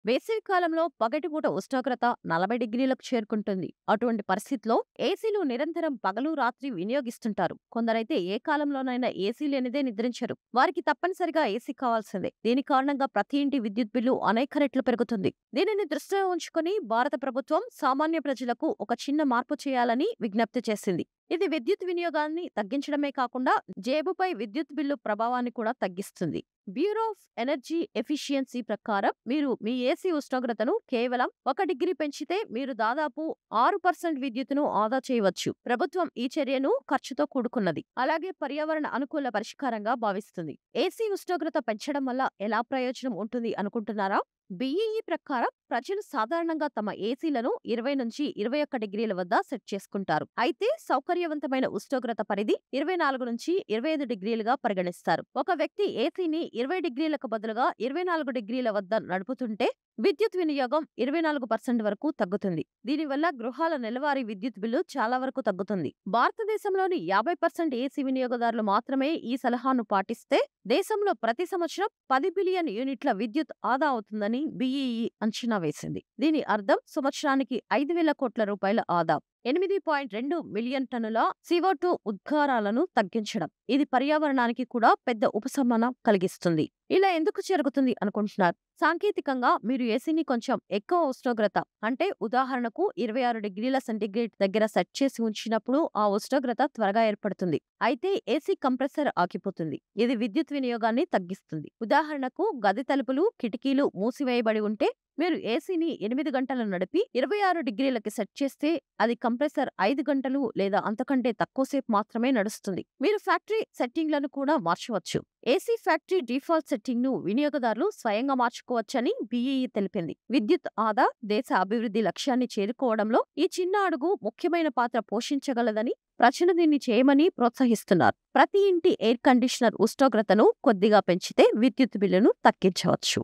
వేసవి కాలంలో పగటిపూట ఉష్ణోగ్రత 40 డిగ్రీలకు చేరుకుంటుంది. అటువంటి పరిస్థితిలో ఏసీలు నిరంతరం పగలు రాత్రి వినియోగిస్తుంటారు. కొందరైతే ఏ కాలంలోనైనా ఏసీ లేనిదే నిద్రించరు. వారికి తప్పనిసరిగా ఏసీ కావాల్సిందే. దీని కారణంగా ప్రతి ఇంటి విద్యుత్ బిల్లు అనేక రెట్లు పెరుగుతుంది. దీనిని దృష్టిలో ఉంచుకొని భారత ప్రభుత్వం సామాన్య ప్రజలకు ఒక చిన్న మార్పు చేయాలని విజ్ఞప్తి చేసింది. ఇది విద్యుత్ వినియోగాన్ని తగ్గించడమే కాకుండా జేబుపై విద్యుత్ బిల్లు ప్రభావాన్ని కూడా తగ్గిస్తుంది. బ్యూరో ఆఫ్ ఎనర్జీ ఎఫిషియన్సీ ప్రకారం మీరు మీ ఏసీ ఉష్ణోగ్రతను కేవలం 1 డిగ్రీ పెంచితే మీరు దాదాపు 6% విద్యుత్తును ఆదా చేయవచ్చు. ప్రభుత్వం ఈ చర్యను ఖర్చుతో కూడుకున్నది, అలాగే పర్యావరణ అనుకూల పరిష్కారంగా భావిస్తుంది. ఏసీ ఉష్ణోగ్రత పెంచడం వల్ల ఎలా ప్రయోజనం ఉంటుంది అనుకుంటున్నారా? బీఈఈ ప్రకారం ప్రజలు సాధారణంగా తమ ఏసీలను 20 నుంచి 21 డిగ్రీల వద్ద సెట్ చేసుకుంటారు. అయితే సౌకర్యవంతమైన ఉష్ణోగ్రత పరిధి 24 నుంచి 25 డిగ్రీలుగా పరిగణిస్తారు. ఒక వ్యక్తి ఏసీని 20 డిగ్రీలకు బదులుగా 24 డిగ్రీల వద్ద నడుపుతుంటే విద్యుత్ వినియోగం 24% వరకు తగ్గుతుంది. దీనివల్ల గృహాల నెలవారీ విద్యుత్ బిల్లు చాలా వరకు తగ్గుతుంది. భారతదేశంలోని 50% ఏసీ వినియోగదారులు మాత్రమే ఈ సలహాను పాటిస్తే దేశంలో ప్రతి సంవత్సరం 10 బిలియన్ యూనిట్ల విద్యుత్ ఆదా అవుతుందని బీఈఈ అంచనా వేసింది. దీని అర్థం సంవత్సరానికి 5,000 కోట్ల రూపాయల ఆదా, 8.2 మిలియన్ టన్నుల CO2 ఉద్గారాలను తగ్గించడం. ఇది పర్యావరణానికి కూడా పెద్ద ఉపశమనం కలిగిస్తుంది. ఇలా ఎందుకు జరుగుతుంది అనుకుంటున్నారు? సాంకేతికంగా మీరు ఏసీని కొంచెం ఎక్కువ ఉష్ణోగ్రత, అంటే ఉదాహరణకు 26 డిగ్రీల సెంటీగ్రేడ్ దగ్గర సెట్ చేసి ఉంచినప్పుడు ఆ ఉష్ణోగ్రత త్వరగా ఏర్పడుతుంది. అయితే ఏసీ కంప్రెసర్ ఆగిపోతుంది. ఇది విద్యుత్ వినియోగాన్ని తగ్గిస్తుంది. ఉదాహరణకు గది తలుపులు, కిటికీలు మూసివేయబడి ఉంటే మీరు ఏసీని 8 గంటలు నడిపి 26 డిగ్రీలకి సెట్ చేస్తే అది కంప్రెసర్ 5 గంటలు లేదా అంతకంటే తక్కువసేపు మాత్రమే నడుస్తుంది. మీరు ఫ్యాక్టరీ సెట్టింగ్లను కూడా మార్చవచ్చు. ఏసీ ఫ్యాక్టరీ డిఫాల్ట్ సెట్టింగ్ ను వినియోగదారులు స్వయంగా మార్చుకోవచ్చని బీఈఈ తెలిపింది. విద్యుత్ ఆదా దేశ అభివృద్ధి లక్ష్యాన్ని చేరుకోవడంలో ఈ చిన్న అడుగు ముఖ్యమైన పాత్ర పోషించగలదని ప్రజలు దీన్ని చేయమని ప్రోత్సహిస్తున్నారు. ప్రతి ఇంటి ఎయిర్ కండిషనర్ ఉష్ణోగ్రతను కొద్దిగా పెంచితే విద్యుత్ బిల్లును తగ్గించవచ్చు.